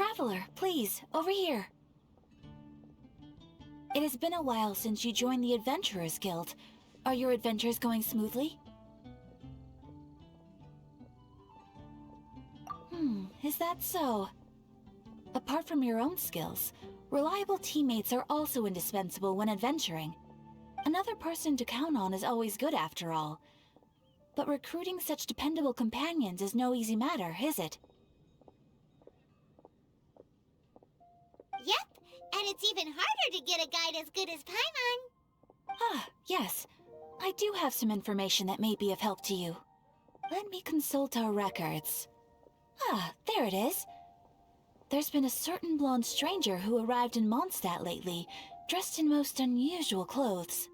Traveler, please, over here. It has been a while since you joined the Adventurers Guild. Are your adventures going smoothly? Is that so? Apart from your own skills, reliable teammates are also indispensable when adventuring. Another person to count on is always good after all. But recruiting such dependable companions is no easy matter, is it? Yep, and it's even harder to get a guide as good as Paimon. Ah, yes. I do have some information that may be of help to you. Let me consult our records. Ah, there it is. There's been a certain blonde stranger who arrived in Mondstadt lately, dressed in most unusual clothes.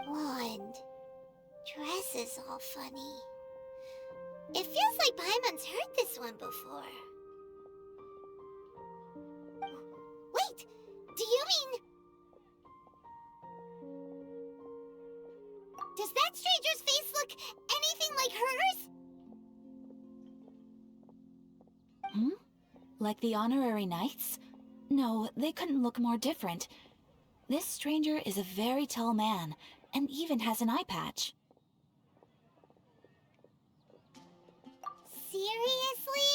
Blonde. Dress is all funny. It feels like Paimon's heard this one before. Wait, do you mean... Does that stranger's face look anything like hers? Like the honorary knights? No, they couldn't look more different. This stranger is a very tall man, and even has an eye patch. Seriously?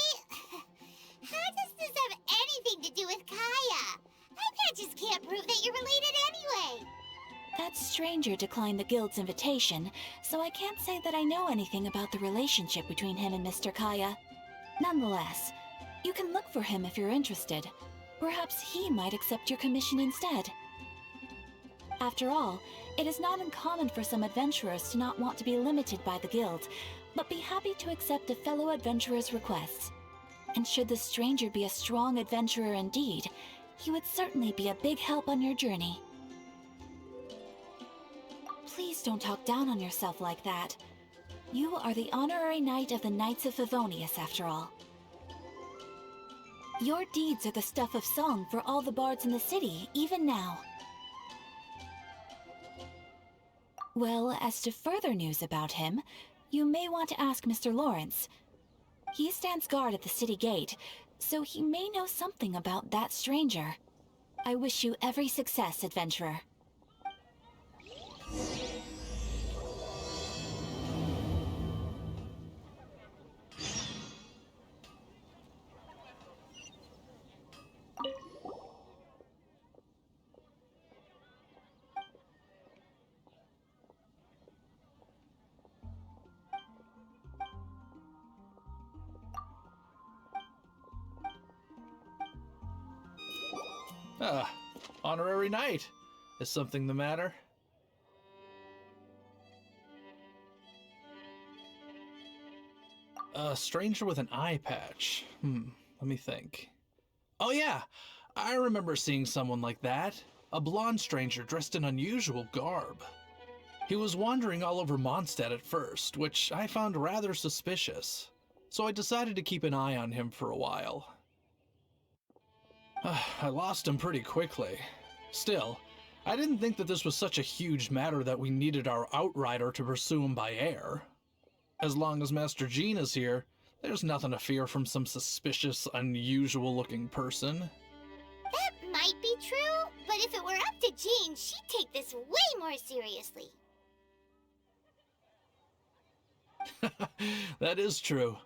How does this have anything to do with Kaya? Eye patches can't prove that you're related anyway. That stranger declined the guild's invitation, so I can't say that I know anything about the relationship between him and Mr. Kaya. Nonetheless, you can look for him if you're interested. Perhaps he might accept your commission instead. After all, it is not uncommon for some adventurers to not want to be limited by the guild, but be happy to accept a fellow adventurer's requests. And should the stranger be a strong adventurer indeed, he would certainly be a big help on your journey. Please don't talk down on yourself like that. You are the honorary knight of the Knights of Favonius, after all. Your deeds are the stuff of song for all the bards in the city, even now. Well, as to further news about him, you may want to ask Mr. Lawrence. He stands guard at the city gate, so he may know something about that stranger. I wish you every success, adventurer. Honorary knight. Is something the matter? A stranger with an eye patch. Let me think. Oh yeah, I remember seeing someone like that. A blonde stranger dressed in unusual garb. He was wandering all over Mondstadt at first, which I found rather suspicious. So I decided to keep an eye on him for a while. I lost him pretty quickly. Still, I didn't think that this was such a huge matter that we needed our outrider to pursue him by air. As long as Master Jean is here, there's nothing to fear from some suspicious, unusual-looking person. That might be true, but if it were up to Jean, she'd take this way more seriously. That is true.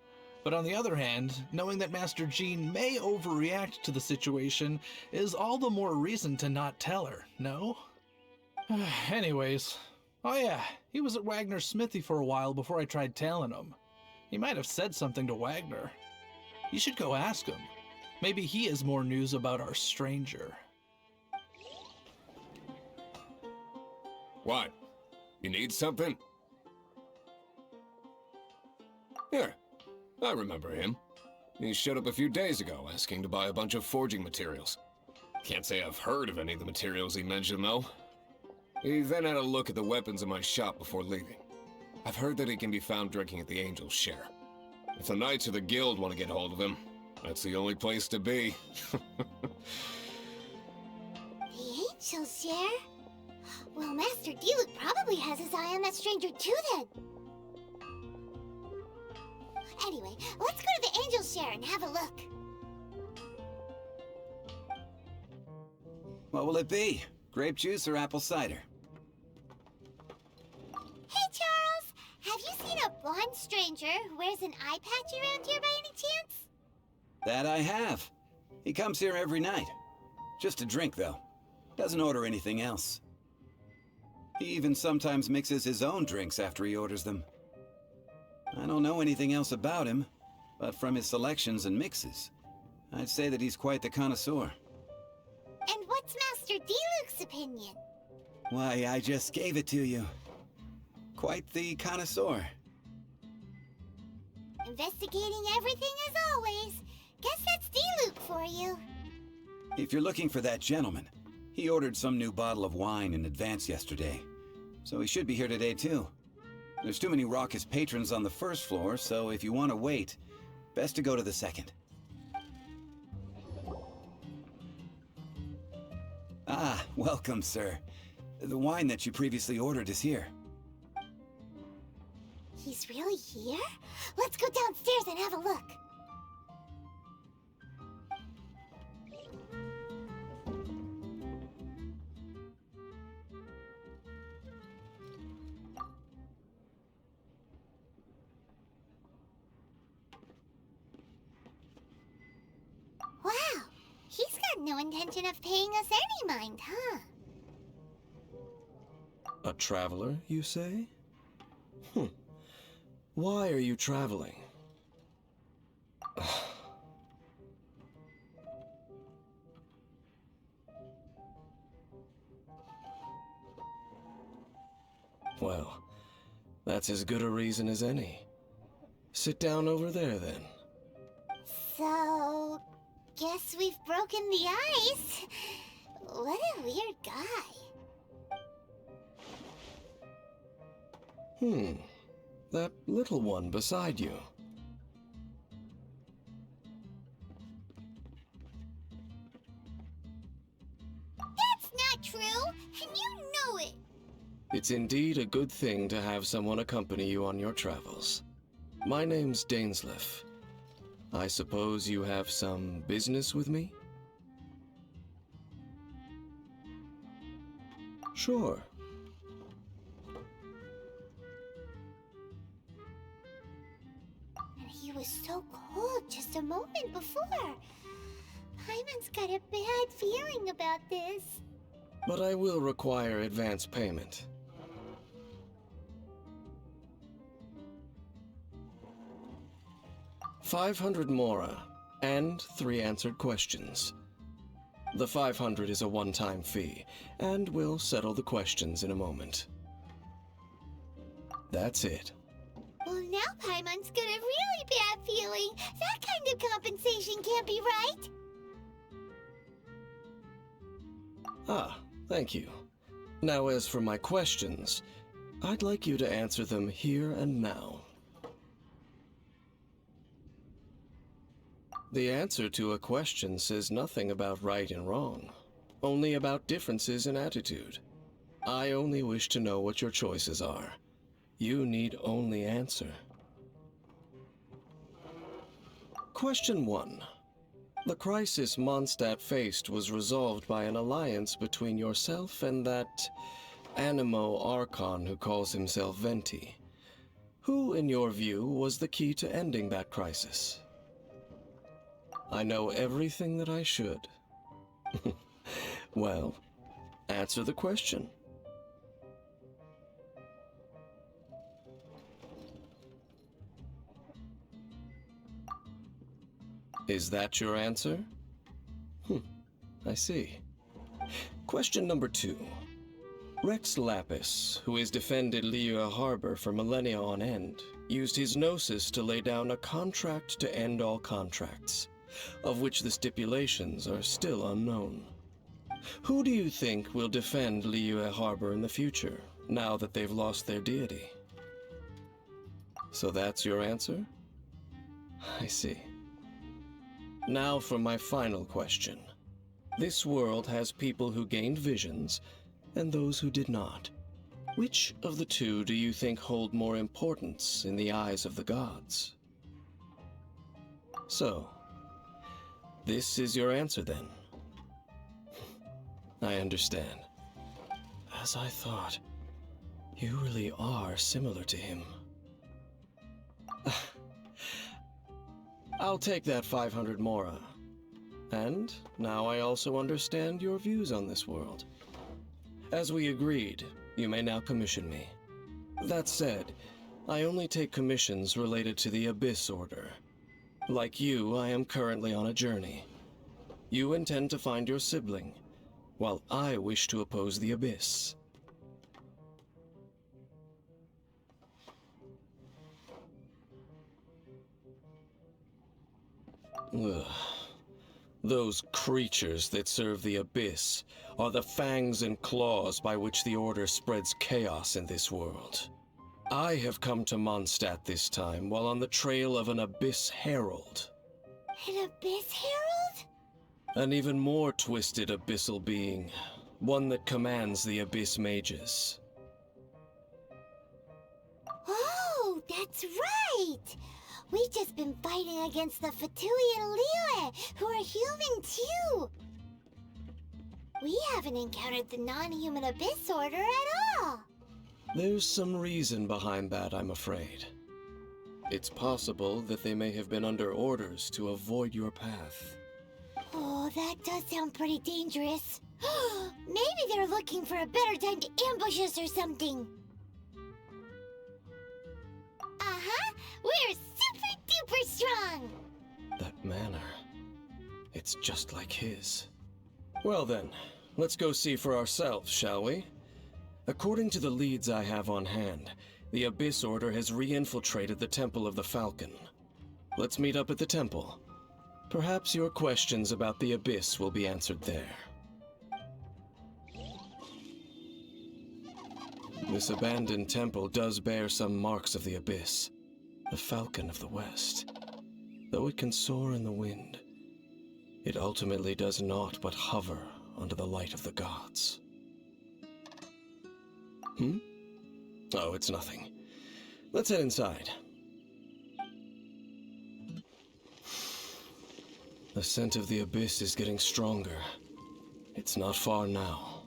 But on the other hand, knowing that Master Jean may overreact to the situation is all the more reason to not tell her, no? Anyways, oh yeah, he was at Wagner's smithy for a while before I tried tailing him. He might have said something to Wagner. You should go ask him. Maybe he has more news about our stranger. What? You need something? Here. I remember him. He showed up a few days ago asking to buy a bunch of forging materials. Can't say I've heard of any of the materials he mentioned, though. He then had a look at the weapons in my shop before leaving. I've heard that he can be found drinking at the Angel's Share. If the Knights of the Guild want to get hold of him, that's the only place to be. The Angel's Share? Well, Master Diluc probably has his eye on that stranger too, then. Anyway, let's go to the Angel's Share and have a look. What will it be? Grape juice or apple cider? Hey, Charles! Have you seen a blonde stranger who wears an eye patch around here by any chance? That I have. He comes here every night. Just to drink, though. Doesn't order anything else. He even sometimes mixes his own drinks after he orders them. I don't know anything else about him, but from his selections and mixes, I'd say that he's quite the connoisseur. And what's Master D-Luke's opinion? Why, I just gave it to you. Quite the connoisseur. Investigating everything as always. Guess that's D-Luke for you. If you're looking for that gentleman, he ordered some new bottle of wine in advance yesterday, so he should be here today too. There's too many raucous patrons on the first floor, so if you want to wait, best to go to the second. Ah, welcome, sir. The wine that you previously ordered is here. He's really here? Let's go downstairs and have a look. Wow, he's got no intention of paying us any mind, huh? A traveler, you say? Why are you traveling? Well, that's as good a reason as any. Sit down over there, then. So, guess we've broken the ice. What a weird guy. That little one beside you. That's not true, and you know it. It's indeed a good thing to have someone accompany you on your travels. My name's Dainsleif. I suppose you have some business with me? Sure. And he was so cold just a moment before. Paimon's got a bad feeling about this. But I will require advance payment. $500 mora, and 3 answered questions. The 500 is a one-time fee, and we'll settle the questions in a moment. That's it. Well, now Paimon's got a really bad feeling. That kind of compensation can't be right. Ah, thank you. Now as for my questions, I'd like you to answer them here and now. The answer to a question says nothing about right and wrong, only about differences in attitude. I only wish to know what your choices are. You need only answer. Question 1. The crisis Mondstadt faced was resolved by an alliance between yourself and that Animo Archon who calls himself Venti. Who, in your view, was the key to ending that crisis? I know everything that I should. Well, answer the question. Is that your answer? I see. Question number 2. Rex Lapis, who has defended Liyue Harbor for millennia on end, used his gnosis to lay down a contract to end all contracts, of which the stipulations are still unknown. Who do you think will defend Liyue Harbor in the future, now that they've lost their deity? So that's your answer? I see. Now for my final question. This world has people who gained visions, and those who did not. Which of the two do you think hold more importance in the eyes of the gods? So, this is your answer then. I understand. As I thought, you really are similar to him. I'll take that 500 mora. And now I also understand your views on this world. As we agreed, you may now commission me. That said, I only take commissions related to the Abyss Order. Like you, I am currently on a journey. You intend to find your sibling, while I wish to oppose the Abyss. Ugh. Those creatures that serve the Abyss are the fangs and claws by which the Order spreads chaos in this world. I have come to Mondstadt this time while on the trail of an Abyss Herald. An Abyss Herald? An even more twisted abyssal being. One that commands the Abyss Mages. Oh, that's right! We've just been fighting against the Fatui and Liyue, who are human too! We haven't encountered the non-human Abyss Order at all! There's some reason behind that, I'm afraid. It's possible that they may have been under orders to avoid your path. Oh, that does sound pretty dangerous. Maybe they're looking for a better time to ambush us or something. Uh-huh! We're super duper strong! That manner, it's just like his. Well then, let's go see for ourselves, shall we? According to the leads I have on hand, the Abyss Order has re-infiltrated the Temple of the Falcon. Let's meet up at the temple. Perhaps your questions about the Abyss will be answered there. This abandoned temple does bear some marks of the Abyss, the Falcon of the West. Though it can soar in the wind, it ultimately does naught but hover under the light of the gods. Oh, it's nothing. Let's head inside. The scent of the Abyss is getting stronger. It's not far now.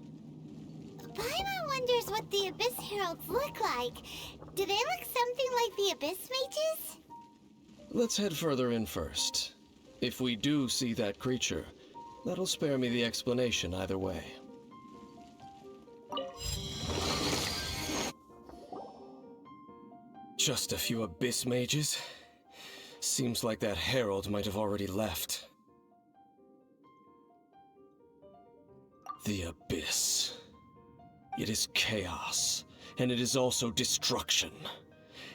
Paimon wonders what the Abyss Heralds look like. Do they look something like the Abyss Mages? Let's head further in first. If we do see that creature, that'll spare me the explanation either way. Just a few Abyss Mages? Seems like that Herald might have already left. The Abyss. It is chaos, and it is also destruction.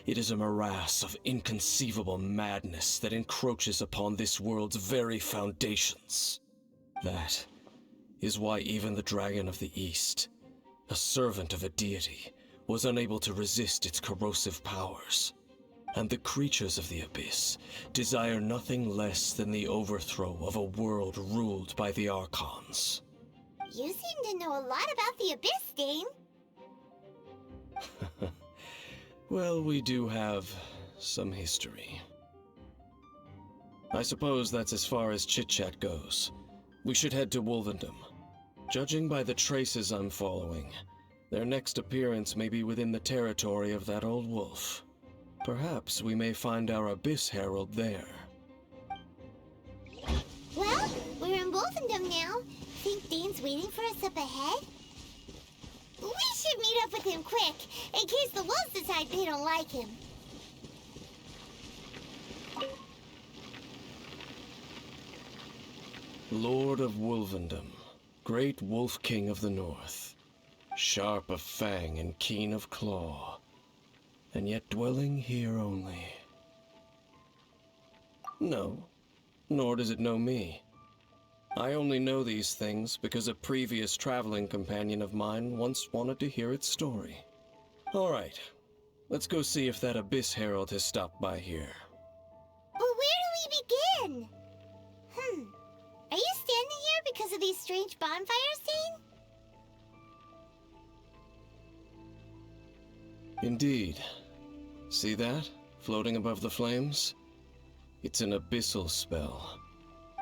It is a morass of inconceivable madness that encroaches upon this world's very foundations. That is why even the Dragon of the East, a servant of a deity, was unable to resist its corrosive powers. And the creatures of the Abyss desire nothing less than the overthrow of a world ruled by the Archons. You seem to know a lot about the Abyss, Dane. Well, we do have some history. I suppose that's as far as chit-chat goes. We should head to Wolvendom. Judging by the traces I'm following, their next appearance may be within the territory of that old wolf. Perhaps we may find our Abyss Herald there. Well, we're in Wolfendom now. Think Dane's waiting for us up ahead? We should meet up with him quick, in case the wolves decide they don't like him. Lord of Wolvendom, great Wolf King of the North, sharp of fang and keen of claw, and yet dwelling here only. No, nor does it know me. I only know these things because a previous traveling companion of mine once wanted to hear its story. All right, let's go see if that Abyss Herald has stopped by here. But where do we begin? Are you standing here because of these strange bonfires, Dane? Indeed. See that, floating above the flames? It's an abyssal spell.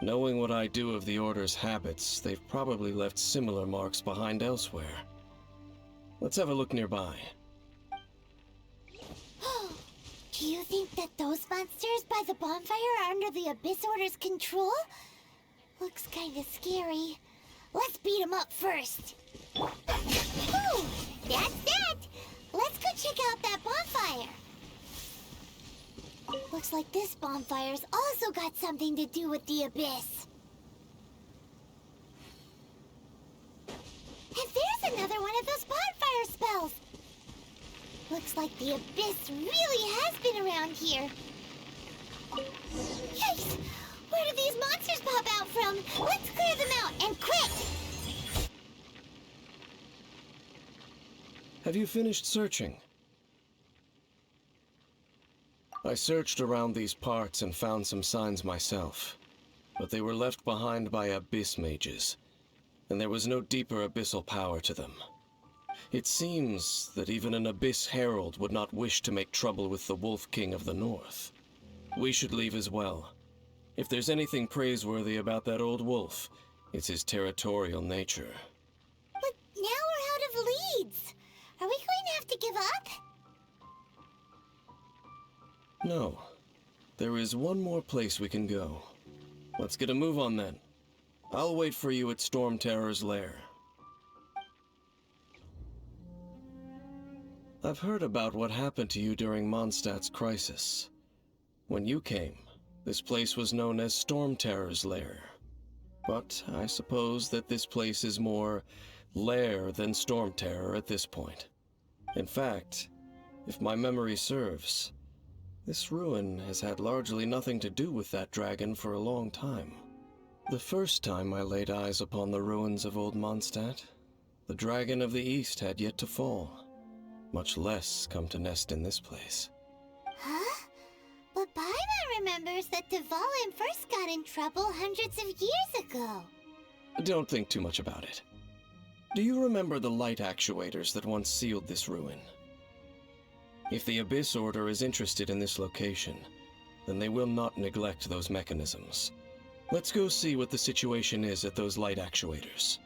Knowing what I do of the Order's habits, they've probably left similar marks behind elsewhere. Let's have a look nearby. Do you think that those monsters by the bonfire are under the Abyss Order's control? Looks kinda scary. Let's beat them up first. Ooh, that's that! Let's go check out that bonfire. Looks like this bonfire's also got something to do with the Abyss. And there's another one of those bonfire spells. Looks like the Abyss really has been around here. Yikes! Where do these monsters pop out from? Let's clear them out, and quick! Have you finished searching? I searched around these parts and found some signs myself, but they were left behind by Abyss mages, and there was no deeper abyssal power to them. It seems that even an Abyss Herald would not wish to make trouble with the Wolf King of the North. We should leave as well. If there's anything praiseworthy about that old wolf, it's his territorial nature. But now we're out of leads. Are we going to have to give up? No. There is one more place we can go. Let's get a move on then. I'll wait for you at Storm Terror's lair. I've heard about what happened to you during Mondstadt's crisis. When you came, this place was known as Storm Terror's lair. But I suppose that this place is more lair than Storm Terror at this point. In fact, if my memory serves, this ruin has had largely nothing to do with that dragon for a long time. The first time I laid eyes upon the ruins of Old Mondstadt, the Dragon of the East had yet to fall, much less come to nest in this place. Huh? But Paimon remembers that Dvalin first got in trouble hundreds of years ago. Don't think too much about it. Do you remember the light actuators that once sealed this ruin? If the Abyss Order is interested in this location, then they will not neglect those mechanisms. Let's go see what the situation is at those light actuators.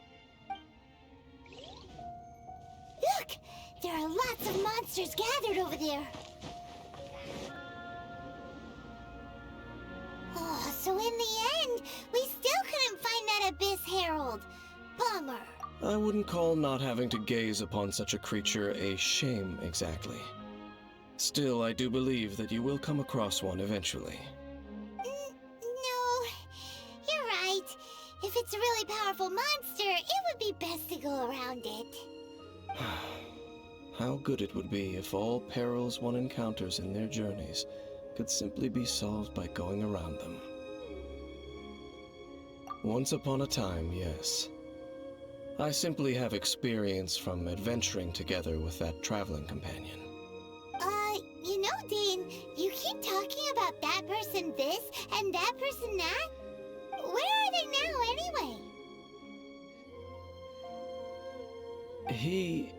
Look! There are lots of monsters gathered over there. Oh, so in the end, we still couldn't find that Abyss Herald. Bummer. I wouldn't call not having to gaze upon such a creature a shame exactly. Still, I do believe that you will come across one eventually. No, you're right. If it's a really powerful monster, it would be best to go around it. How good it would be if all perils one encounters in their journeys could simply be solved by going around them. Once upon a time, yes. I simply have experience from adventuring together with that traveling companion. You know, Dane, you keep talking about that person this and that person that. Where are they now, anyway? He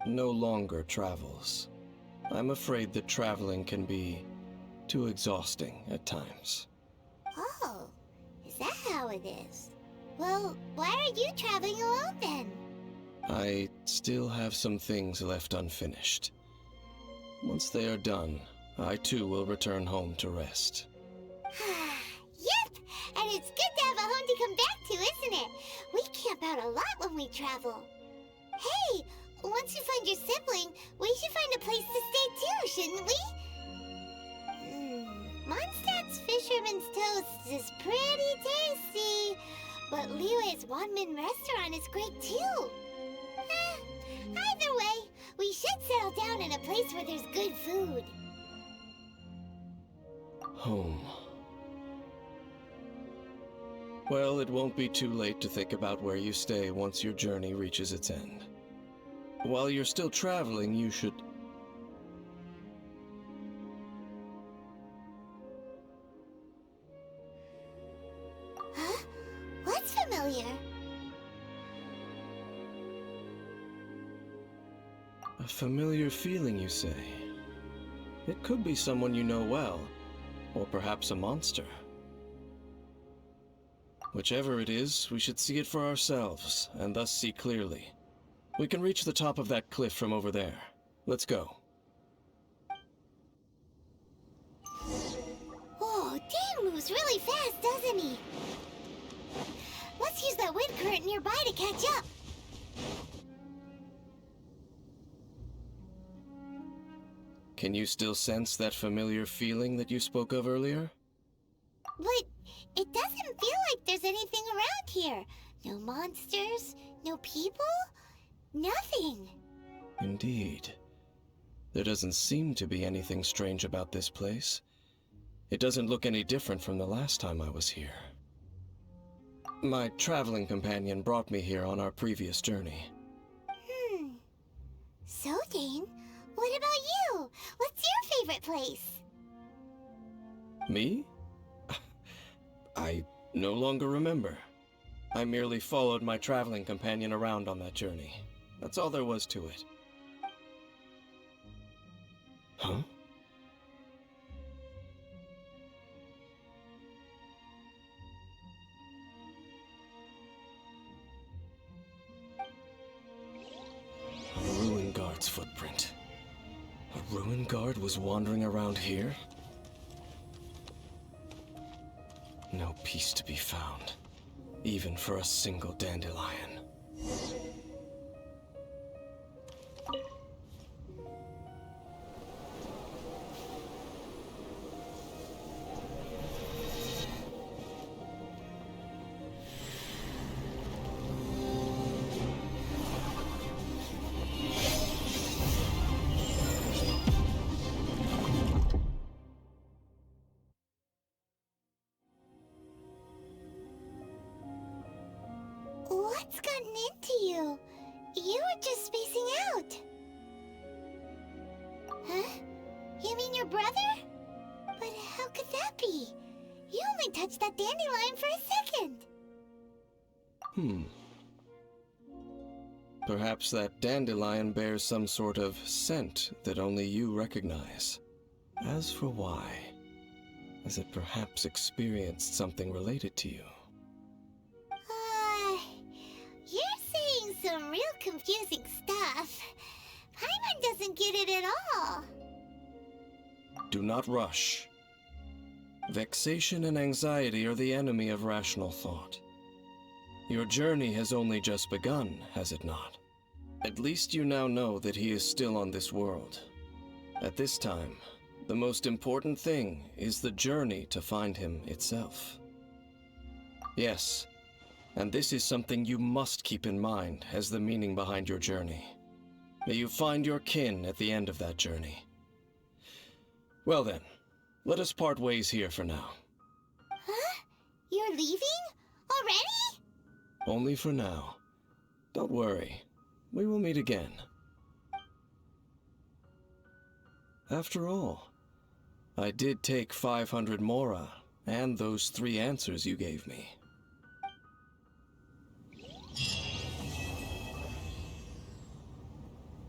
no longer travels. I'm afraid that traveling can be too exhausting at times. Oh, is that how it is? Well, why are you traveling alone then? I still have some things left unfinished. Once they are done, I too will return home to rest. Yep, and it's good to have a home to come back to, isn't it? We camp out a lot when we travel. Hey, once you find your sibling, we should find a place to stay too, shouldn't we? Mondstadt's Fisherman's Toast is pretty tasty, but Liyue's Wanmin restaurant is great too. Either way, we should settle down in a place where there's good food. Home. Well, it won't be too late to think about where you stay once your journey reaches its end. While you're still traveling, you should... Huh? What's familiar? A familiar feeling, you say? It could be someone you know well, or perhaps a monster. Whichever it is, we should see it for ourselves, and thus see clearly. We can reach the top of that cliff from over there. Let's go. Whoa, Dan moves really fast, doesn't he? Let's use that wind current nearby to catch up. Can you still sense that familiar feeling that you spoke of earlier? But it doesn't feel like there's anything around here. No monsters, no people, nothing. Indeed. There doesn't seem to be anything strange about this place. It doesn't look any different from the last time I was here. My traveling companion brought me here on our previous journey. So, Dane, what about you? What's your favorite place? Me? I no longer remember. I merely followed my traveling companion around on that journey. That's all there was to it. Huh? A ruin guard's footprint. A ruin guard was wandering around here? No peace to be found, even for a single dandelion. What's gotten into you? You were just spacing out. Huh? You mean your brother? But how could that be? You only touched that dandelion for a second. Perhaps that dandelion bears some sort of scent that only you recognize. As for why, has it perhaps experienced something related to you? You're saying some real confusing stuff. Paimon doesn't get it at all. Do not rush. Vexation and anxiety are the enemy of rational thought. Your journey has only just begun, has it not? At least you now know that he is still on this world. At this time, the most important thing is the journey to find him itself. Yes, and this is something you must keep in mind as the meaning behind your journey. May you find your kin at the end of that journey. Well then, let us part ways here for now. Huh? You're leaving? Already? Only for now. Don't worry. We will meet again. After all, I did take 500 mora and those 3 answers you gave me.